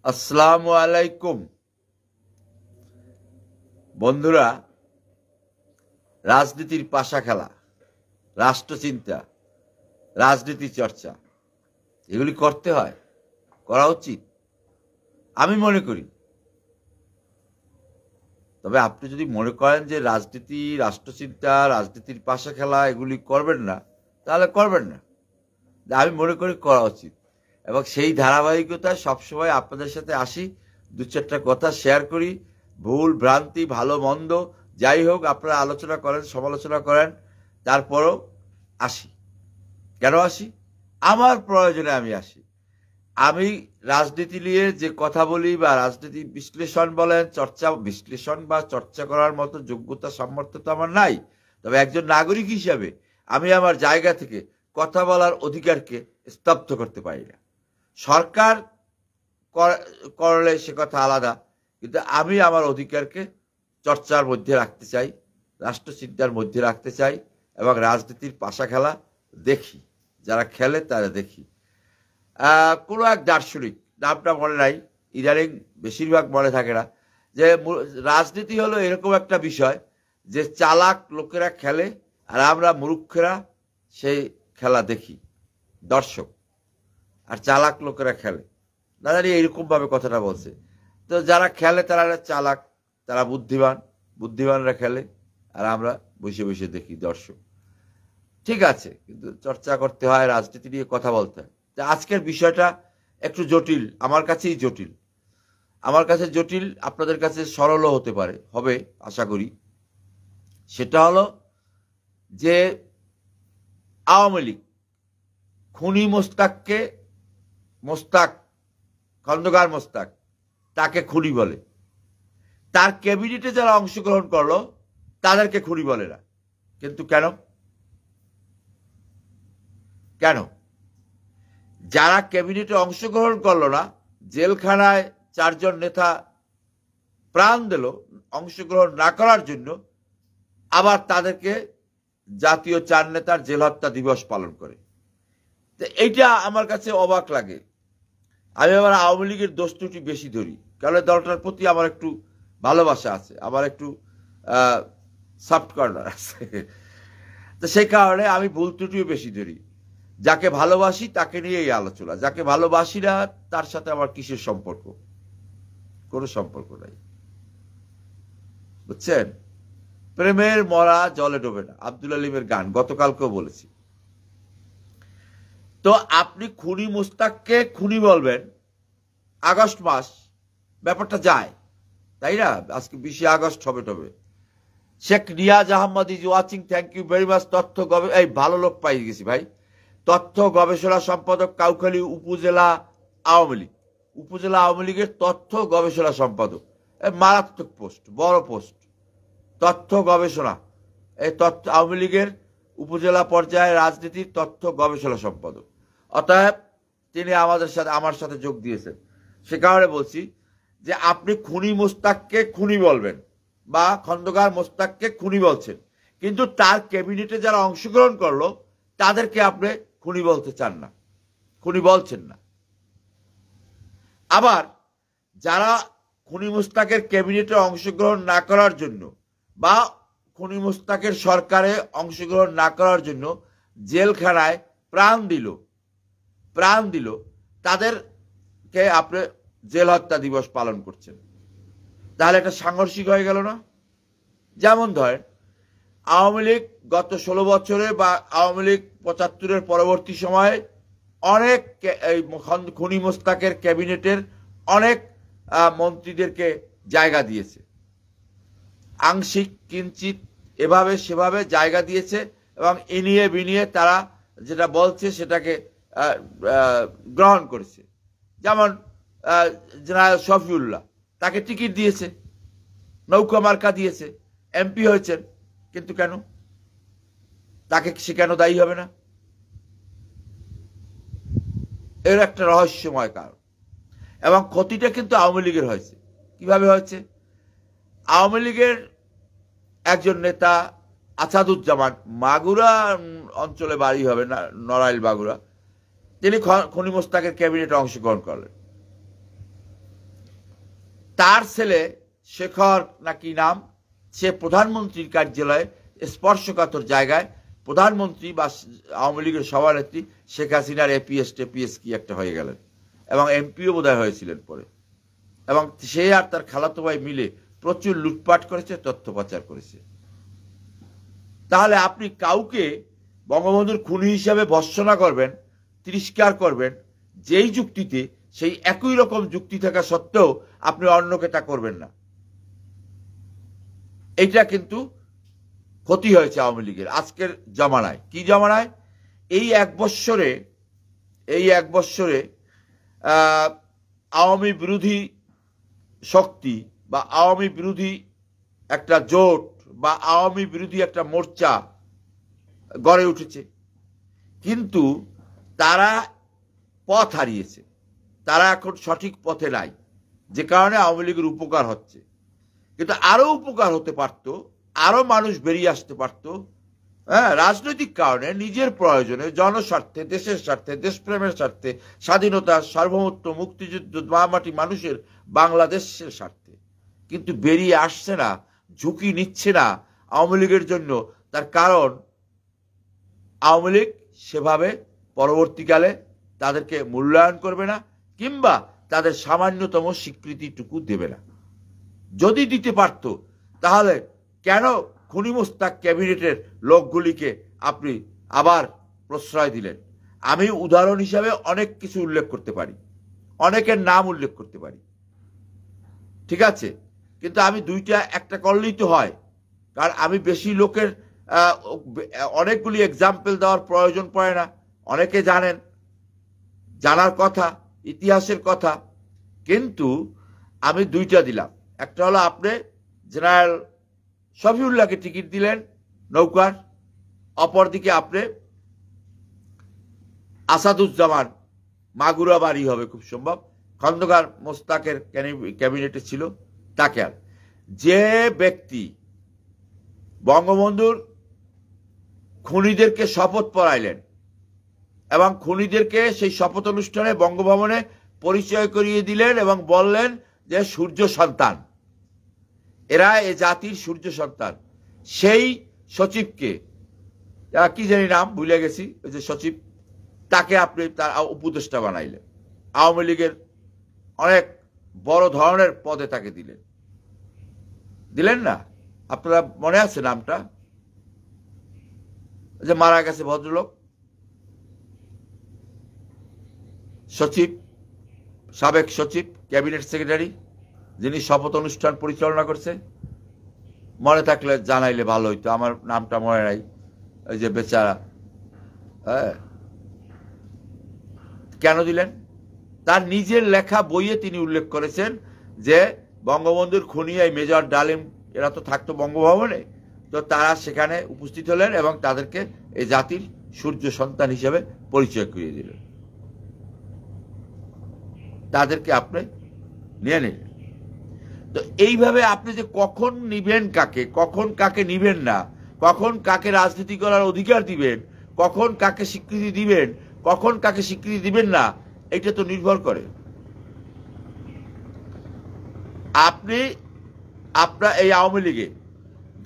আসসালামু আলাইকুম বন্ধুরা। রাজনীতির পাশা খেলা, রাষ্ট্রচিন্তা, রাজনীতি চর্চা এগুলি করতে হয়, করা উচিত আমি মনে করি। তবে আপনি যদি মনে করেন যে রাজনীতি, রাষ্ট্রচিন্তা, রাজনীতির পাশা খেলা এগুলি করবেন না, তাহলে করবেন না। আমি মনে করি করা উচিত, এবং সেই ধারাবাহিকতায় সবসময় আপনাদের সাথে আসি, দু চারটা কথা শেয়ার করি, ভুল ভ্রান্তি ভালো মন্দ যাই হোক আপনারা আলোচনা করেন, সমালোচনা করেন, তারপরও আসি। কেন আসি? আমার প্রয়োজনে আমি আসি। আমি রাজনীতি নিয়ে যে কথা বলি বা রাজনীতি বিশ্লেষণ বলেন, চর্চা, বিশ্লেষণ বা চর্চা করার মতো যোগ্যতা সামর্থ্য তো আমার নাই। তবে একজন নাগরিক হিসাবে আমি আমার জায়গা থেকে কথা বলার অধিকারকে স্তব্ধ করতে পারি না। সরকার করলে সে কথা আলাদা, কিন্তু আমি আমার অধিকারকে চর্চার মধ্যে রাখতে চাই, রাষ্ট্রচিন্তার মধ্যে রাখতে চাই, এবং রাজনীতির পাশা খেলা দেখি, যারা খেলে তারা দেখি। কোনো এক দার্শনিক, নামটা মনে নাই, ইদানিং বেশিরভাগ মনে থাকে না, যে রাজনীতি হলো এরকম একটা বিষয় যে চালাক লোকেরা খেলে আর আমরা মূর্খেরা সেই খেলা দেখি, দর্শক, আর চালাক লোকেরা খেলে। না জানি এইরকমভাবে কথাটা বলছে। তো যারা খেলে তারা চালাক, তারা বুদ্ধিমান, বুদ্ধিমানরা খেলে, আর আমরা বসে বসে দেখি, দর্শক। ঠিক আছে, কিন্তু চর্চা করতে হয়, রাজনীতি নিয়ে কথা বলতে হয়। আজকের বিষয়টা একটু জটিল, আমার কাছেই জটিল, আমার কাছে জটিল, আপনাদের কাছে সরলও হতে পারে, হবে আশা করি। সেটা হলো যে আওয়ামী লীগ খুনি মোস্তাককে, মোস্তাক, খন্দকার মোস্তাক, তাকে খুনি বলে। তার ক্যাবিনেটে যারা অংশগ্রহণ করলো তাদেরকে খুনি বলে না। কিন্তু কেন? কেন? যারা ক্যাবিনেটে অংশগ্রহণ করলো না, জেলখানায় 4 জন নেতা প্রাণ দিল অংশগ্রহণ না করার জন্য, আবার তাদেরকে জাতীয় 4 নেতার জেল হত্যা দিবস পালন করে। তো এইটা আমার কাছে অবাক লাগে। আমি আবার আওয়ামী লীগের দোষ ত্রুটি বেশি ধরি, কারণ দলটার প্রতি আমার একটু ভালোবাসা আছে, আমার একটু সফট কর্নার আছে। তো সেই কারণে আমি ভুল ত্রুটিও বেশি ধরি। যাকে ভালোবাসি তাকে নিয়ে এই আলোচনা, যাকে ভালোবাসি না তার সাথে আমার কিসের সম্পর্ক? কোনো সম্পর্ক নাই, বুঝছেন? প্রেমের মরা জলে ডোবে না, আব্দুল আলিমের গান, গতকালকেও বলেছি। তো আপনি খুনি মুস্তাককে খুনি বলবেন, আগস্ট মাস, ব্যাপারটা যায়, তাই না? আজকে 20 আগস্ট হবে। তবে Sheikh Niaz Ahmed is watching, thank you very much. তথ্য এই ভালো লোক পাই গেছি ভাই। তথ্য গবেষণা সম্পাদক, কাউখালী উপজেলা আওয়ামী লীগ, উপজেলা আওয়ামী লীগের তথ্য গবেষণা সম্পাদক। মারাত্মক পোস্ট, বড় পোস্ট, তথ্য গবেষণা। এই তথ্য আওয়ামী লীগের উপজেলা পর্যায়ে রাজনীতির তথ্য গবেষণা সম্পাদক। অতএব তিনি আমার সাথে যোগ দিয়েছেন। সে কারণে বলছি যে আপনি খুনি মোস্তাককে খুনি বলবেন বা খন্দকার মোস্তাককে খুনি বলছেন, কিন্তু তার ক্যাবিনেটে যারা অংশগ্রহণ করলো তাদেরকে আপনি খুনি বলতে চান না, খুনি বলছেন না। আবার যারা খুনি মোস্তাকের ক্যাবিনেটে অংশগ্রহণ না করার জন্য বা খুনি মোস্তাকের সরকারে অংশগ্রহণ না করার জন্য জেলখানায় প্রাণ দিল, তাদেরকে আপনি জেল হত্যা দিবস পালন করছেন। তাহলে এটা সাংঘর্ষিক হয়ে গেল না? যেমন ধরেন আওয়ামী লীগ গত 16 বছরে বা আওয়ামী লীগ 75-এর পরবর্তী সময়ে অনেক খুনি মোস্তাকের ক্যাবিনেটের অনেক মন্ত্রীদেরকে জায়গা দিয়েছে, আংশিক কিঞ্চিত এভাবে সেভাবে জায়গা দিয়েছে, এবং ইনিয়ে বিনিয়ে তারা যেটা বলছে সেটাকে গ্রহণ করেছে। যেমন জেনারেল শফিউল্লাহ, তাকে টিকিট দিয়েছে, নৌকা মার্কা দিয়েছে, এমপি হয়েছেন, কিন্তু কেন? সে কেন দায়ী হবে না? এর একটা রহস্যময় কারণ। এবং ক্ষতিটা কিন্তু আওয়ামী লীগের হয়েছে। কিভাবে হয়েছে? আওয়ামী লীগের একজন নেতা আসাদুজ্জামান, মাগুরা অঞ্চলে বাড়ি হবে, না নড়াইল মাগুরা, তিনি খুনি মোস্তাকের ক্যাবিনেটে অংশগ্রহণ করলেন। তার ছেলে শেখর নাকি নাম, সে প্রধানমন্ত্রীর কার্যালয়ে স্পর্শকাতর জায়গায় প্রধানমন্ত্রী বা আওয়ামী লীগের সভানেত্রী শেখ হাসিনার এপিএস টেপিএস কি একটা হয়ে গেলেন, এবং এমপিও বোধহয় হয়েছিলেন পরে। এবং সে আর তার খালাতো ভাই মিলে প্রচুর লুটপাট করেছে, তথ্য পাচার করেছে। তাহলে আপনি কাউকে বঙ্গবন্ধুর খুনি হিসাবে ভর্ৎসনা করবেন, তিরস্কার করবেন, যেই যুক্তিতে সেই একই রকম যুক্তি থাকা সত্ত্বেও আপনি অন্যকে তা করবেন না। এইটা কিন্তু ক্ষতি হয়েছে আওয়ামী লীগের আজকের জমানায়। কি জমানায়? এই এক বৎসরে আওয়ামী বিরোধী শক্তি বা আওয়ামী বিরোধী একটা জোট বা আওয়ামী বিরোধী একটা মোর্চা গড়ে উঠেছে, কিন্তু তারা পথ হারিয়েছে, তারা এখন সঠিক পথে নাই, যে কারণে আওয়ামী লীগের উপকার হচ্ছে। কিন্তু আরো উপকার হতে পারত, আরো মানুষ বেরিয়ে আসতে পারত। হ্যাঁ, রাজনৈতিক কারণে, নিজের প্রয়োজনে, জনস্বার্থে, দেশের স্বার্থে, দেশপ্রেমের স্বার্থে, স্বাধীনতা, সার্বভৌমত্ব, মুক্তিযুদ্ধ, মাটি মানুষের, বাংলাদেশের স্বার্থে, কিন্তু বেরিয়ে আসছে না, ঝুঁকি নিচ্ছে না আওয়ামী লীগের জন্য। তার কারণ আওয়ামী লীগ সেভাবে পরবর্তীকালে তাদেরকে মূল্যায়ন করবে না, কিংবা তাদের সামান্যতম স্বীকৃতিটুকু দেবে না। যদি দিতে পারত তাহলে কেন খুনি মোস্তাক ক্যাবিনেটের লোকগুলিকে আপনি আবার প্রশ্রয় দিলেন? আমি উদাহরণ হিসাবে অনেক কিছু উল্লেখ করতে পারি, অনেকের নাম উল্লেখ করতে পারি, ঠিক আছে, কিন্তু আমি দুইটা একটা করলেই তো হয়। কারণ আমি বেশি লোকের অনেকগুলি এক্সাম্পল দেওয়ার প্রয়োজন পড়ে না, অনেকে জানেন, জানার কথা, ইতিহাসের কথা, কিন্তু আমি দুইটা দিলাম। একটা হলো আপনি জেনারেল শফিউল্লাহকে টিকিট দিলেন নৌকার, অপরদিকে আপনি আসাদুজ্জামান, মাগুরা বাড়ি হবে খুব সম্ভব, খন্দকার মোস্তাকের ক্যাবিনেটে ছিল, তাকে। আর যে ব্যক্তি বঙ্গবন্ধুর খুনিদেরকে শপথ পড়াইলেন এবং খুনিদেরকে সেই শপথ অনুষ্ঠানে বঙ্গভবনে পরিচয় করিয়ে দিলেন এবং বললেন যে সূর্য সন্তান, এরা এ জাতির সূর্য সন্তান, সেই সচিবকে, কি জানি নাম ভুলে গেছি, ওই যে সচিব, তাকে আপনি তার উপদেষ্টা বানাইলেন, আওয়ামী লীগের অনেক বড় ধরনের পদে তাকে দিলেন না? আপনারা মনে আছে নামটা? যে মারা গেছে ভদ্রলোক, সচিব, সাবেক সচিব, ক্যাবিনেট সেক্রেটারি, যিনি শপথ অনুষ্ঠান পরিচালনা করছে। মনে থাকলে জানাইলে ভালো হইতো, আমার নামটা মনে নাই। ওই যে বেচারা, হ্যাঁ, কেন দিলেন? তার নিজের লেখা বইয়ে তিনি উল্লেখ করেছেন যে বঙ্গবন্ধুর খুনি এই মেজর ডালিম এরা তো থাকতো বঙ্গভবনে, তো তারা সেখানে উপস্থিত হলেন এবং তাদেরকে এই জাতির সূর্য সন্তান হিসেবে পরিচয় করিয়ে দিলেন। তাদেরকে আপনি নিয়ে নিলেন। তো এইভাবে আপনি যে কখন নিবেন কাকে, কখন কাকে নিবেন না, কখন কাকে রাজনীতি করার অধিকার দিবেন, কখন কাকে স্বীকৃতি দিবেন, কখন কাকে স্বীকৃতি দিবেন না, এটা তো নির্ভর করে আপনার এই আওয়ামী লীগে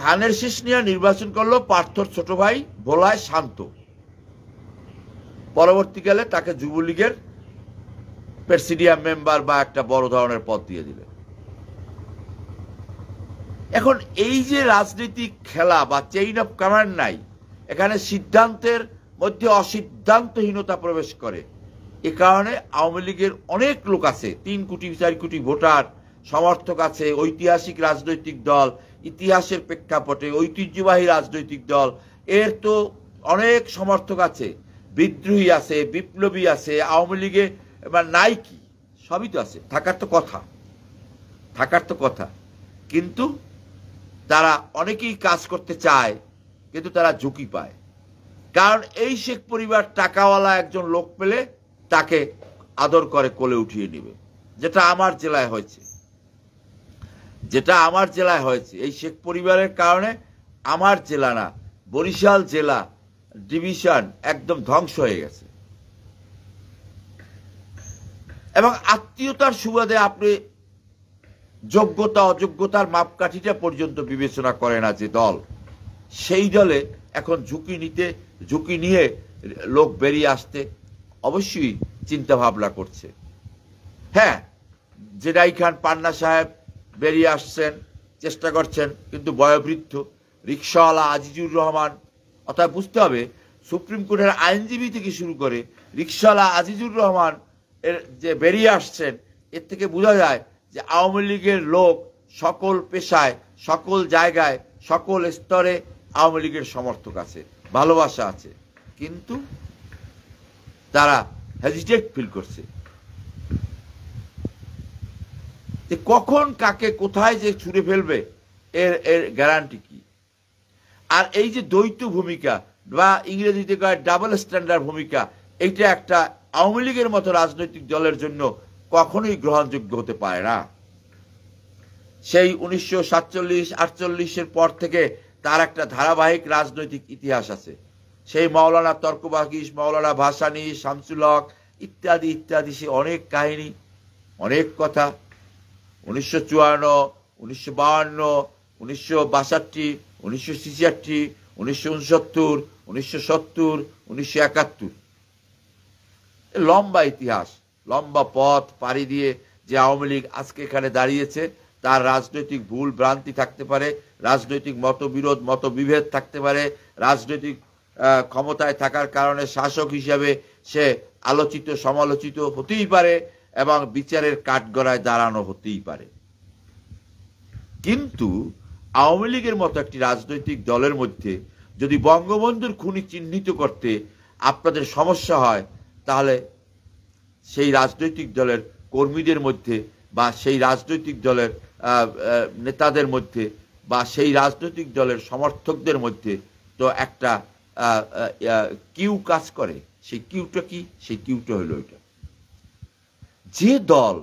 ধানের শীষ নিয়ে নির্বাচন করলো পার্থর ছোট ভাই ভোলায় শান্ত, পরবর্তীকালে তাকে যুবলীগের প্রেসিডিয়াম মেম্বার বা একটা বড় ধরনের পদ দিয়ে দিলেন। এখন এই যে রাজনৈতিক খেলা বা চেইন অফ কমান্ড নাই, এখানে সিদ্ধান্তের মধ্যে অসিদ্ধান্তহীনতা প্রবেশ করে। এ কারণে আওয়ামী লীগের অনেক লোক আছে, 3 কোটি 4 কোটি ভোটার সমর্থক আছে, ঐতিহাসিক রাজনৈতিক দল, ইতিহাসের প্রেক্ষাপটে ঐতিহ্যবাহী রাজনৈতিক দল, এর তো অনেক সমর্থক আছে, বিদ্রোহী আছে, বিপ্লবী আছে, আওয়ামী লীগে নাই কি, সবই তো আছে, থাকার তো কথা, কিন্তু তারা অনেকেই কাজ করতে চায়, কিন্তু তারা ঝুঁকি পায়। কারণ এই শেখ পরিবার টাকাওয়ালা একজন লোক পেলে তাকে আদর করে কোলে উঠিয়ে নেবে, যেটা আমার জেলায় হয়েছে। এই শেখ পরিবারের কারণে আমার জেলা না, বরিশাল জেলা ডিভিশন একদম ধ্বংস হয়ে গেছে। এবং আত্মীয়তার সুবাদে আপনি যোগ্যতা অযোগ্যতার মাপকাঠিটা পর্যন্ত বিবেচনা করে না যে দল, সেই দলে এখন ঝুঁকি নিয়ে লোক বেরিয়ে আসতে অবশ্যই চিন্তা ভাবনা করছে। হ্যাঁ, জেনাই খান পান্না সাহেব বেরিয়ে আসছেন, চেষ্টা করছেন, কিন্তু বয়োবৃদ্ধ। রিকশাওয়ালা আজিজুর রহমান, অর্থাৎ বুঝতে হবে সুপ্রিম কোর্টের আইনজীবী থেকে শুরু করে রিকশাওয়ালা আজিজুর রহমান এর যে বেরিয়ে আসছেন, এর থেকে বোঝা যায় যে আওয়ামী লীগের লোক সকল পেশায়, সকল জায়গায়, সকল স্তরে আওয়ামী লীগের সমর্থক আছে, ভালোবাসা আছে, কিন্তু তারা হেজিটেট ফিল করছে যে কখন কাকে কোথায় যে ছুঁড়ে ফেলবে এর গ্যারান্টি কি। আর এই যে দ্বৈত ভূমিকা বা ইংরেজিতে কয় ডাবল স্ট্যান্ডার্ড ভূমিকা, এইটা একটা আওয়ামী লীগের মতো রাজনৈতিক দলের জন্য কখনোই গ্রহণযোগ্য হতে পারে না। সেই 1947-48-এর পর থেকে তার একটা ধারাবাহিক রাজনৈতিক ইতিহাস আছে। সেই মাওলানা তর্কবাগীশ, মাওলানা ভাসানী, শামসুল হক ইত্যাদি ইত্যাদি, সে অনেক কাহিনী, অনেক কথা। 1954, 1952, 1962, 1966, 1969, 1970, 1971, লম্বা ইতিহাস, লম্বা পথ পাড়ি দিয়ে যে আওয়ামী লীগ আজকে এখানে দাঁড়িয়েছে, তার রাজনৈতিক ভুল ভ্রান্তি থাকতে পারে, রাজনৈতিক মতবিরোধ মতবিভেদ থাকতে পারে, রাজনৈতিক ক্ষমতায় থাকার কারণে শাসক হিসাবে সে আলোচিত সমালোচিত হতেই পারে এবং বিচারের কাঠগড়ায় দাঁড়ানো হতেই পারে। কিন্তু আওয়ামী লীগের মতো একটি রাজনৈতিক দলের মধ্যে যদি বঙ্গবন্ধুর খুনি চিহ্নিত করতে আপনাদের সমস্যা হয়, তাহলে সেই রাজনৈতিক দলের কর্মীদের মধ্যে বা সেই রাজনৈতিক দলের নেতাদের মধ্যে বা সেই রাজনৈতিক দলের সমর্থকদের মধ্যে তো একটা কিউ কাজ করে। সেই কিউটা কি? সেই কিউটা হলো এটা, যে দল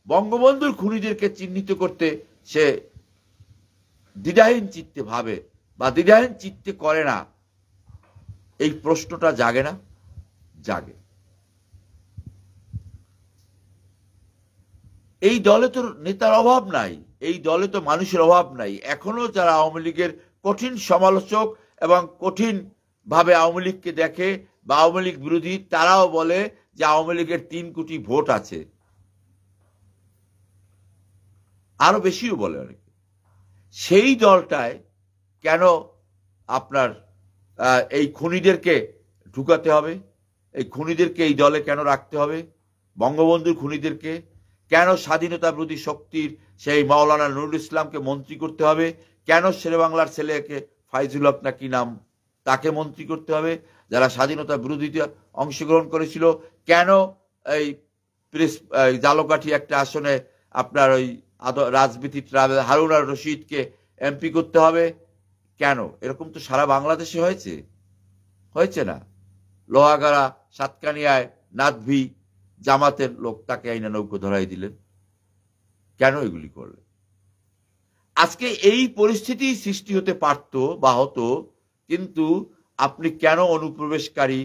বঙ্গবন্ধুর খুনিদেরকে চিহ্নিত করতে সে দ্বিধাহীন চিত্তে ভাবে বা দ্বিধাহীন চিত্তে করে না, এই প্রশ্নটা জাগে না? জাগে। এই দলে তো নেতার অভাব নাই, এই দলে তো মানুষের অভাব নাই। এখনো যারা আওয়ামী লীগের কঠিন সমালোচক এবং কঠিন ভাবে আওয়ামী লীগকে দেখে বা আওয়ামী লীগ বিরোধী, তারাও বলে যে আওয়ামী লীগের 3 কোটি ভোট আছে, আরো বেশিও বলে অনেকে। সেই দলটায় কেন আপনার এই খুনিদেরকে ঢুকাতে হবে? এই খুনিদেরকে এই দলে কেন রাখতে হবে? বঙ্গবন্ধুর খুনিদেরকে কেন স্বাধীনতা বিরোধী শক্তির সেই মাওলানা নুরুল ইসলামকে মন্ত্রী করতে হবে? কেন শেরেবাংলার ছেলেকে ফাইজুল হক না কি নাম, তাকে মন্ত্রী করতে হবে? যারা স্বাধীনতা বিরোধীতে অংশগ্রহণ করেছিল, কেন এই জালকাঠি একটা আসনে আপনার ওই রাজনীতি হারুন আর রশিদকে এমপি করতে হবে? কেন? এরকম তো সারা বাংলাদেশে হয়েছে না? লোহাগাড়া, সাতকানিয়ায় নাদভি জামাতের লোক, তাকে আইনা নৌকো ধরাই দিলেন। কেন এগুলি করলেন? আজকে এই পরিস্থিতি সৃষ্টি হতে পারত বা হতো, কিন্তু আপনি কেন অনুপ্রবেশকারী,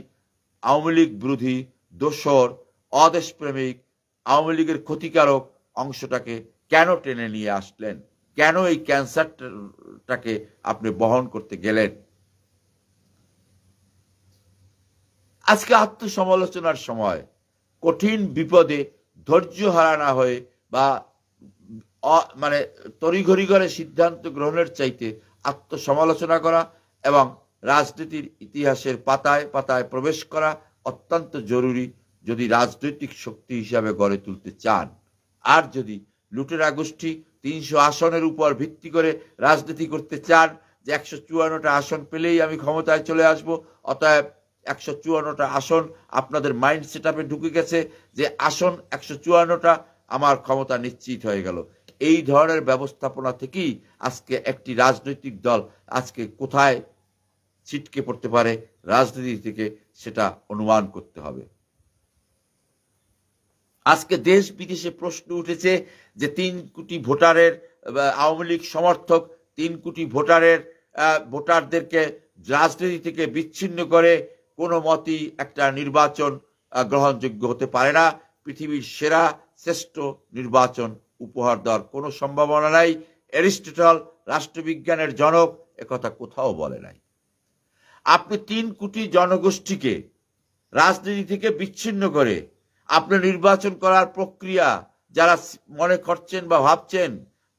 আওয়ামী লীগ বিরোধী, দোসর, অদেশপ্রেমিক, আওয়ামী লীগের ক্ষতিকারক অংশটাকে কেন টেনে নিয়ে আসলেন? কেন এই ক্যান্সারটাকে আপনি বহন করতে গেলেন? আজকে আত্মসমালোচনার সময়, কঠিন বিপদে ধৈর্য হারা না হয়ে বা মানে তড়িঘড়ি করে সিদ্ধান্ত গ্রহণের চাইতে আত্মসমালোচনা করা এবং রাজনীতির ইতিহাসের পাতায় পাতায় প্রবেশ করা অত্যন্ত জরুরি যদি রাজনৈতিক শক্তি হিসাবে গড়ে তুলতে চান। আর যদি লুটেরা গোষ্ঠী 300 আসনের উপর ভিত্তি করে রাজনীতি করতে চান, যে 154টা আসন পেলেই আমি ক্ষমতায় চলে আসব, অতএব 154টা আসন আপনাদের মাইন্ড সেটআপে ঢুকে গেছে যে আসন 154টা, আমার ক্ষমতা নিশ্চিত হয়ে গেল। এই ধরনের ব্যবস্থাপনা থেকেই আজকে একটি রাজনৈতিক দল আজকে কোথায় ছিটকে পড়তে পারে রাজনীতি থেকে, সেটা অনুমান করতে হবে। আজকে দেশ বিদেশে প্রশ্ন উঠেছে যে 3 কোটি ভোটারের আওয়ামী লীগ সমর্থক 3 কোটি ভোটারদেরকে রাজনীতি থেকে বিচ্ছিন্ন করে কোনো মতেই একটা নির্বাচন গ্রহণযোগ্য হতে পারে না। পৃথিবীর সেরা শ্রেষ্ঠ নির্বাচন উপহার দেওয়ার কোনো সম্ভাবনা নাই। অ্যারিস্টটল রাষ্ট্রবিজ্ঞানের জনক একথা কোথাও বলে নাই। আপনি 3 কোটি জনগোষ্ঠীকে রাজনীতি থেকে বিচ্ছিন্ন করে আপনি নির্বাচন করার প্রক্রিয়া যারা মনে করছেন বা ভাবছেন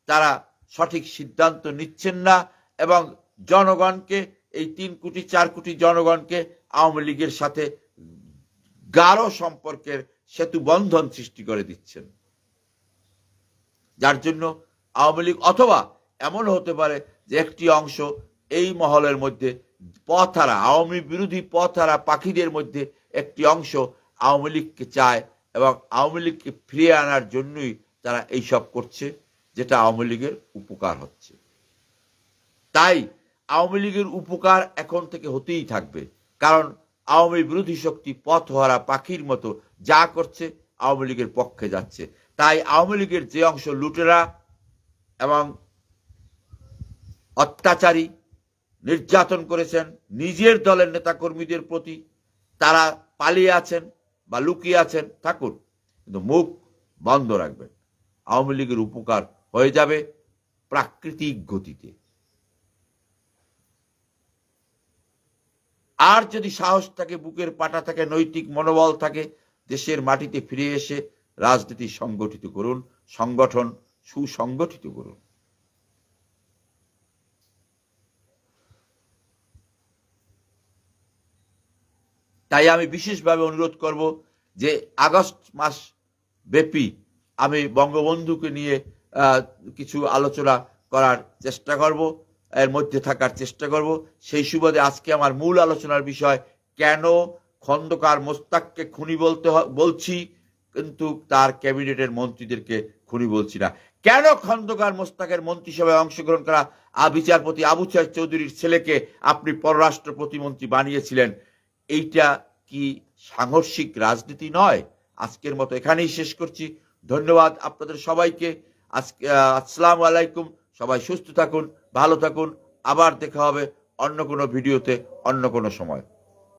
তারা সঠিক সিদ্ধান্ত নিচ্ছেন না এবং জনগণকে এই 3 কোটি 4 কোটি জনগণকে আওয়ামী লীগের সাথে গাঢ় সম্পর্কের সেতু বন্ধন সৃষ্টি করে দিচ্ছেন, যার জন্য আওয়ামী লীগ অথবা এমন হতে পারে যে একটি অংশ এই মহলের মধ্যে পথহারা আওয়ামী বিরোধী পথহারা পাখিদের মধ্যে একটি অংশ আওয়ামী লীগকে চায় এবং আওয়ামী লীগকে ফিরিয়ে আনার জন্যই তারা এইসব করছে, যেটা আওয়ামী লীগের উপকার হচ্ছে। তাই আওয়ামী লীগের উপকার এখন থেকে হতেই থাকবে, কারণ আওয়ামী বিরোধী শক্তি পথহারা পাখির মতো যা করছে আওয়ামী লীগের পক্ষে যাচ্ছে। তাই আওয়ামী লীগের যে অংশ লুটেরা এবং অত্যাচারী নির্যাতন করেছেন নিজের দলের নেতাকর্মীদের প্রতি, তারা পালিয়ে আছেন বা লুকিয়ে আছেন, থাকুন, কিন্তু মুখ বন্ধ রাখবেন। আওয়ামী লীগের উপকার হয়ে যাবে প্রাকৃতিক গতিতে। আর যদি সাহস থাকে, বুকের পাটা থাকে, নৈতিক মনোবল থাকে, দেশের মাটিতে ফিরে এসে রাজনীতি সংগঠিত করুন, সংগঠন সুসংগঠিত করুন। তাই আমি বিশেষভাবে অনুরোধ করব যে আগস্ট মাস ব্যাপী আমি বঙ্গবন্ধুকে নিয়ে কিছু আলোচনা করার চেষ্টা করব, এর মধ্যে থাকার চেষ্টা করব। সেই সুবাদে আজকে আমার মূল আলোচনার বিষয়, কেন খন্দকার মোস্তাককে খুনি বলছি কিন্তু তার ক্যাবিনেটের মন্ত্রীদেরকে খুনি বলছি না। কেন খন্দকার মোস্তাকের মন্ত্রিসভায় অংশগ্রহণ করা বিচারপতি আবু সাঈদ চৌধুরীর ছেলেকে আপনি পররাষ্ট্র প্রতিমন্ত্রী বানিয়েছিলেন? এইটা কি সাংঘর্ষিক রাজনীতি নয়? আজকের মতো এখানেই শেষ করছি। ধন্যবাদ আপনাদের সবাইকে। আজকে আসসালামু আলাইকুম। সবাই সুস্থ থাকুন, ভালো থাকুন। আবার দেখা হবে অন্য কোনো ভিডিওতে, অন্য কোনো সময়।